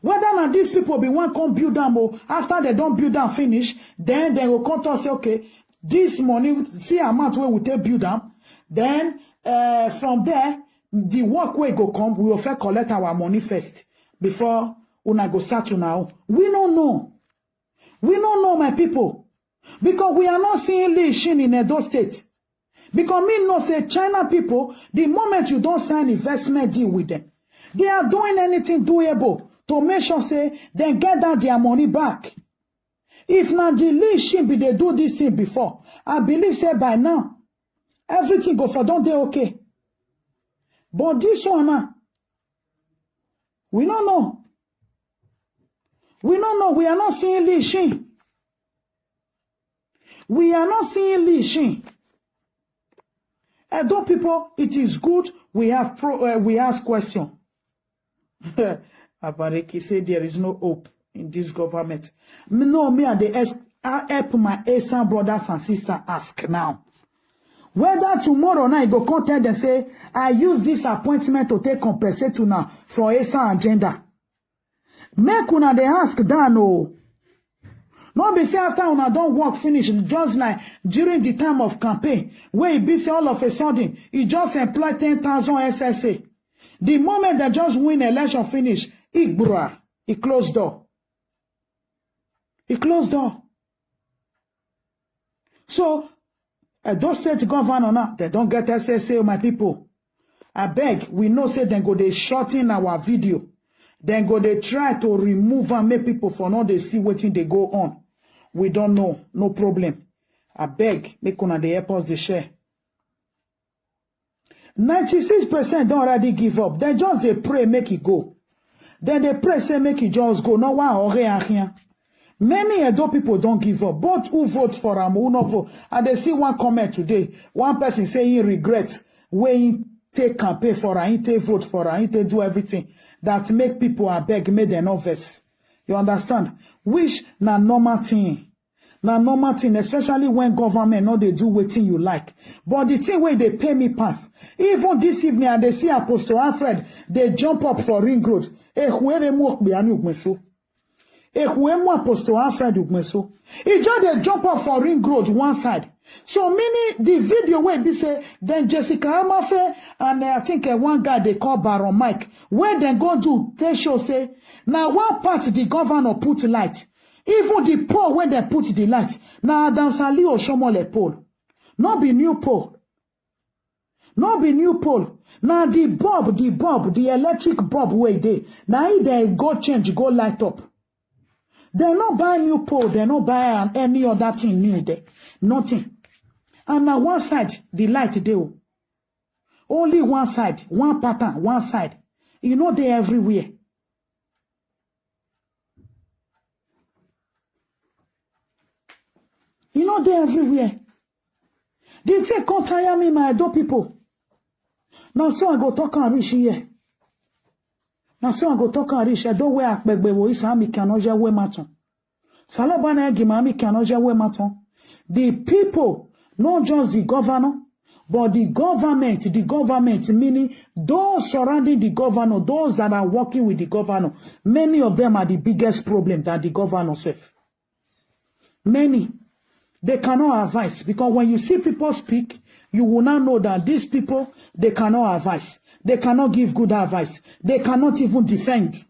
Whether now these people be one come build them or after they don't build them finish, then they will come to us say, okay, this money, see amount where we take build them. Then from there, the work way go come, we will first collect our money first before una go start to now. We don't know. We don't know, my people. Because we are not seeing Li Shin in Edo State. Because me no say China people, the moment you don't sign investment deal with them, they are doing anything doable to make sure say they get that their money back. If not the Li Shin be they do this thing before, I believe say by now, everything go for don't they okay. But this one, we don't know. We don't know. We are not seeing Li Shin. We are not seeing Li Shin. Though people, it is good we have we ask question. Abareki said there is no hope in this government. No, me and the help my Asian brothers and sisters ask now. Whether tomorrow night go contact and say, I use this appointment to take compensate now for Asian agenda. Make una they ask that no. Not be say after una don't work finish, just like during the time of campaign, where it be say all of a sudden, he just employ 10,000 SSA. The moment they just win election finish, he closed door. He closed door. So, those state governor now, they don't get SSA, my people. I beg, we know say they go they shorten our video. Then go they try to remove and make people for now they see what they go on. We don't know. No problem. I beg, make una they help us the share. 96% don't already give up. They just they pray, make it go. Then they pray, say make it just go. No one or here. Many Edo people don't give up. Both who vote for them, who not vote. And they see one comment today. One person saying he regrets when he take campaign for her, he take vote for her, he take do everything that make people a beg, make them nervous. You understand? Which na normal thing. Na normal thing, especially when government know they do wetin you like. But the thing where they pay me pass. Even this evening, and they see Apostle Alfred, they jump up for Ring Road. Whoever walk behind you, whoever Apostle Alfred ugmeso. He just they jump up for Ring Road one side. So many the video where be say then Jessica Amafe and I think one guy they call Baron Mike where they go do they show say now one part the governor put light Even the pole where they put the light, now Adam Sali Oshomole pole. Not be new pole. Not be new pole. Now the bulb, the electric bulb where they. Now they go change, go light up. They not buy new pole, they not buy any other thing new there. Nothing. And now one side, the light they. Only one side, one pattern, one side. You know they everywhere. You know they everywhere. They take come tire me, my Edo people. Now so I go talk and reach here. Now so I go talk and reach. I don't wear akbegbe wo isa mi kanoja we maton. Salabana gima mi kanoja we maton. The people, not just the governor, but the government, meaning those surrounding the governor, those that are working with the governor, many of them are the biggest problem than the governor self. Many. They cannot advise, because when you see people speak, you will not know that these people, they cannot advise. They cannot give good advice. They cannot even defend.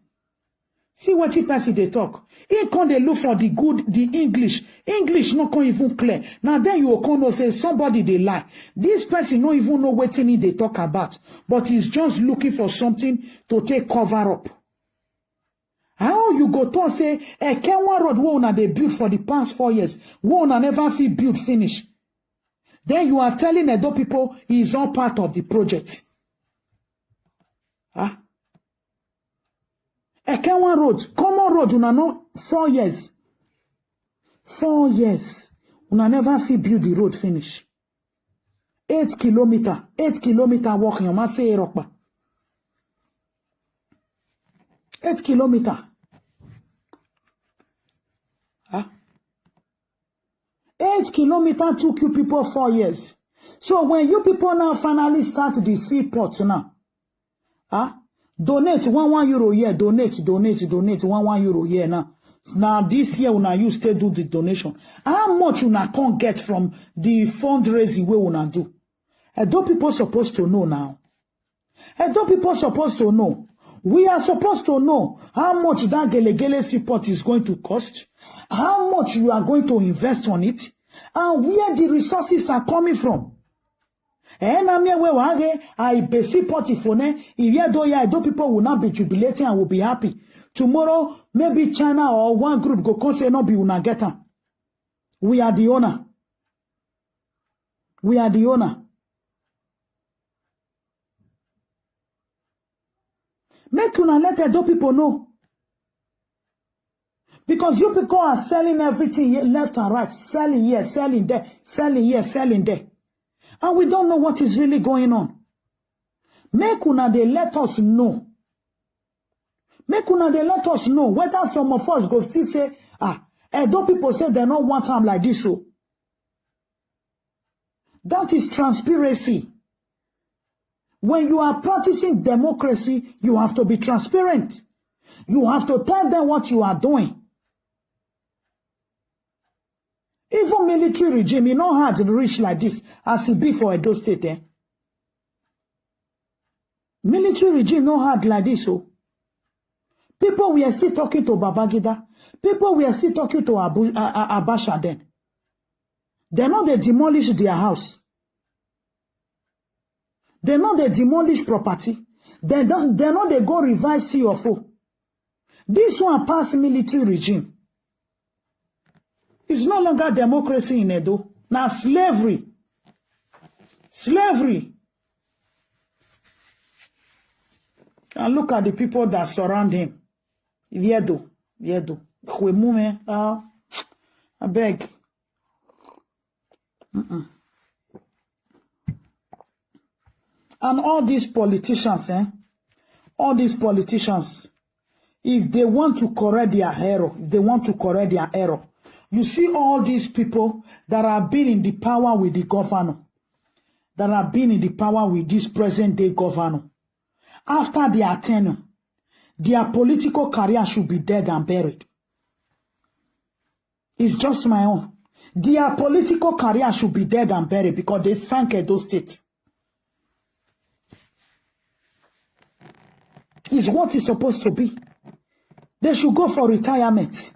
See what the person they talk. He can't they look for the good, the English. English not can even clear. Now then you will come say somebody they lie. This person don't even know what they talk about. But he's just looking for something to take cover up. How you go to say, Kenwa Road, one they built for the past 4 years. One never feel built finish. Then you are telling Edo people he is not part of the project. Huh? Kenwa Road, common road, una no 4 years. 4 years. Una never feel build the road finish. 8 kilometer walking. You must say Erokba. 8 kilometer. Huh? 8 kilometer took you people 4 years. So when you people now finally start the seaport now, huh? Donate one euro here, donate 1 euro here now. Now this year when you still do the donation, how much una can't get from the fundraising we wanna do? Edo people supposed to know now. Edo people supposed to know. We are supposed to know how much that Gelegele seaport is going to cost, how much you are going to invest on it, and where the resources are coming from. And I be seaport if people will not be jubilating and will be happy. Tomorrow, maybe China or one group go come say no be una get am. We are the owner. We are the owner. Make una let Edo people know. Because you people are selling everything left and right. Selling here, selling there, selling here, selling there. And we don't know what is really going on. Make una they let us know. Make una they let us know whether some of us go still say, Edo people say they don't want time like this. So that is transparency. When you are practicing democracy, you have to be transparent. You have to tell them what you are doing. Even military regime, you know how to reach like this as it be for Edo State. Eh? Military regime no hard like this. So people we are still talking to Babangida. People we are still talking to Abacha then. They know they demolish their house. They know they demolish property. They know they go revise CFO. This one pass military regime. It's no longer democracy in Edo. Now slavery. Slavery. And look at the people that surround him. Viedo. I beg. And all these politicians, if they want to correct their error, you see all these people that have been in the power with the governor, that have been in the power with this present day governor, after their tenure, their political career should be dead and buried. It's just my own. Their political career should be dead and buried because they sank Edo State. Is what it's supposed to be. They should go for retirement.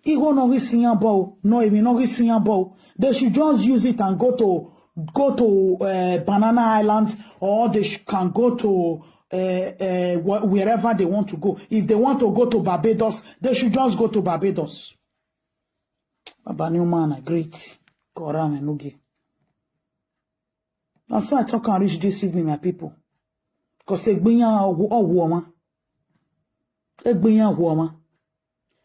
Igo no Singapore, no, even no Singapore. They should just use it and go to Banana Island, or they can go to wherever they want to go. If they want to go to Barbados, they should just go to Barbados. Baba Newman, great. Koran and Nugi. That's why I talk and reach this evening, my people. Because woman.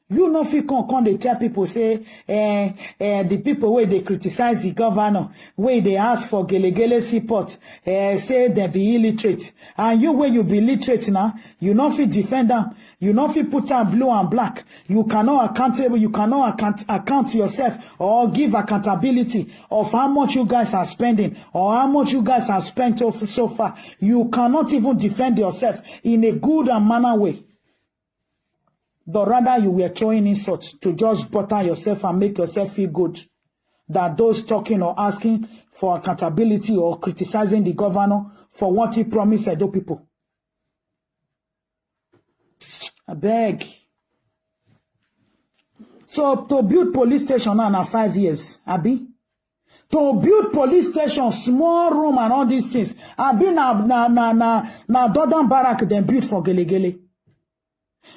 You know, if you come they tell people, say, the people where they criticize the governor, where they ask for gele support, say they be illiterate. And you, where you be literate now, you know if you defend them, you know if you put on blue and black, you cannot account yourself or give accountability of how much you guys are spending or how much you guys have spent so far. You cannot even defend yourself in a good and manner way. But rather you were throwing insults to just butter yourself and make yourself feel good. That those talking or asking for accountability or criticizing the governor for what he promised Edo people. I beg. So to build police station now 5 years, Abi? To build police station, small room and all these things. Abi na Dodan Barrack then built for Gelegele.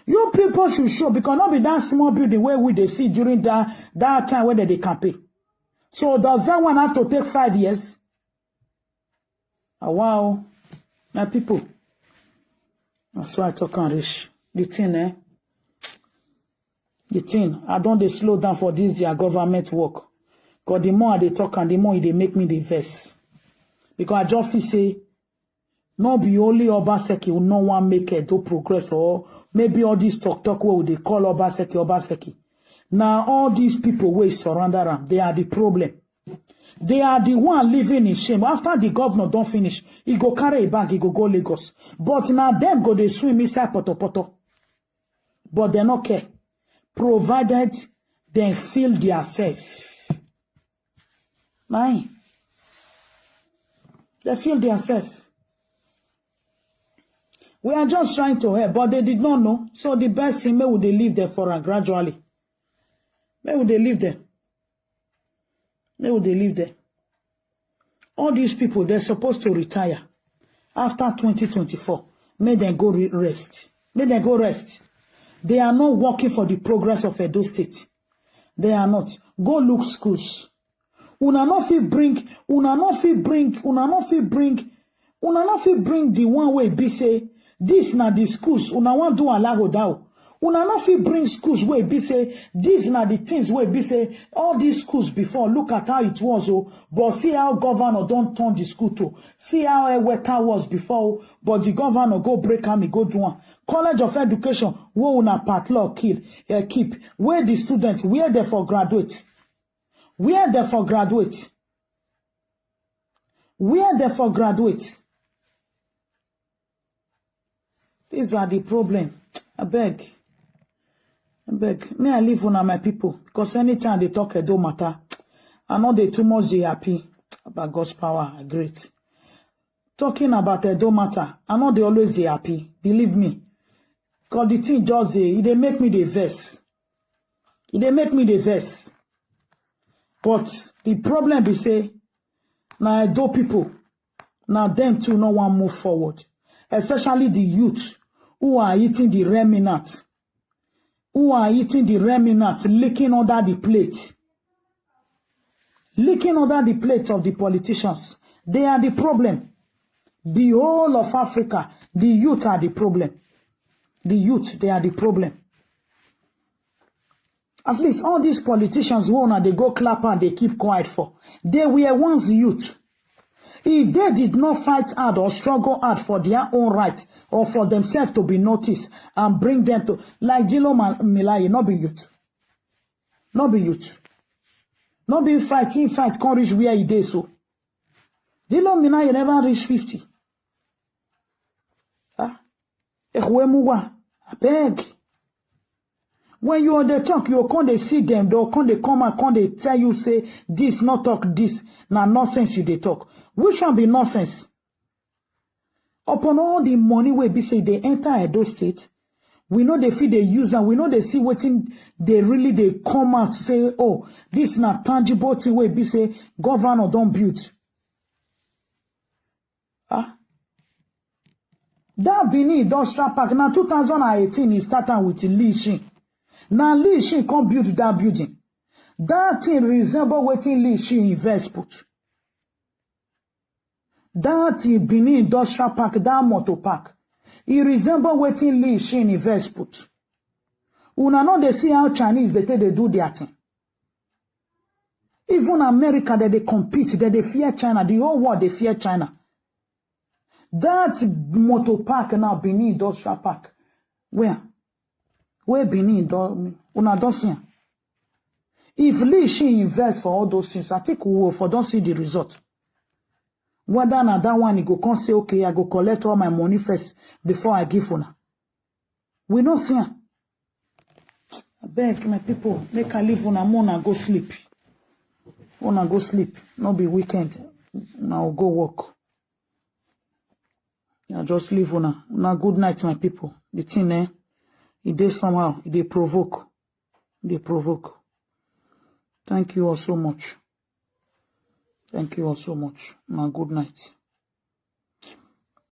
You people should show, because not be that small building where we they see during that time when they campaign. So does that one have to take 5 years? Oh, wow. My people. That's why I talk and reach. The thing, The thing. I don't they slow down for this their government work. Because the more they talk and the more they make me the verse. Because I just feel say, no be only Obaseki will no one make it to progress, or maybe all these talk where they call Obaseki. Now all these people who surround them, they are the problem. They are the one living in shame. After the governor don't finish, he go carry a bag, he go Lagos. But now them go they swim inside poto. But they not care. Provided they feel their safe. They feel their safe. We are just trying to help, but they did not know. So the best thing, maybe they leave there for her gradually. Maybe they leave there. Maybe they leave there. All these people, they're supposed to retire after 2024. May they go rest. May they go rest. They are not working for the progress of Edo State. They are not. Go look schools. Una no fit bring the one way be say, this na the schools, una want do alago dao. Una no fit bring schools where be say, these na the things where be say, all these schools before, look at how it was, but see how governor don't turn the school to. See how Eweka was before, but the governor go break am, go do one. College of Education, where una part law keep, where the students, where they for graduate. Where they for graduate. Where they for graduate. These are the problem. I beg. May I leave one of my people? Because anytime they talk, it don't matter. I know they too much they happy about God's power. Great. Talking about it don't matter. I know they always they happy. Believe me. Because the thing just they make me the verse. They make me the verse. But the problem be say, now Edo people, now them too no one move forward. Especially the youth who are eating the remnant. Licking under the plate. Licking under the plate of the politicians. They are the problem. The whole of Africa, the youth are the problem. The youth, they are the problem. At least all these politicians, they go clap and they keep quiet for. They were once youth. If they did not fight hard or struggle hard for their own rights or for themselves to be noticed and bring them to, like Dilo Milaye, not be youth. Not be youth. Not be fight, can't reach where he did so. Dilo Milaye never reach 50. I beg. When you on the talk, you can't they see them, they'll come and can't they tell you, say, this, not talk this, now nonsense you they talk. Which one be nonsense? Upon all the money we be say they enter Edo State, We know they feel they use and we know they see what they really they come out to say, oh, this is not tangible thing where be say governor don't build. Ah. That Benin Industrial Park. Now 2018 he started with Li Shin. Now Li Shin can't build that building. That thing resemble waiting Li Shin invest put. That Benin Industrial Park, that motor park. It resemble waiting Li Shin invest put. Una know they see how Chinese they do their thing. Even America that they compete, that they fear China. The whole world they fear China. That motor park now Benin Industrial Park. Where Benin una don't see. If Li Shin invest for all those things, I think we will for don't see the result. Whether na that one he go come say, okay, I go collect all my money first before I give una. We don't see. I beg my people, make I leave una more and go sleep. Una go sleep. Not be weekend. Now go work. I just leave una. Una good night, my people. The thing, it dey somehow. It dey provoke. They provoke. Thank you all so much. Thank you all so much. Now good night.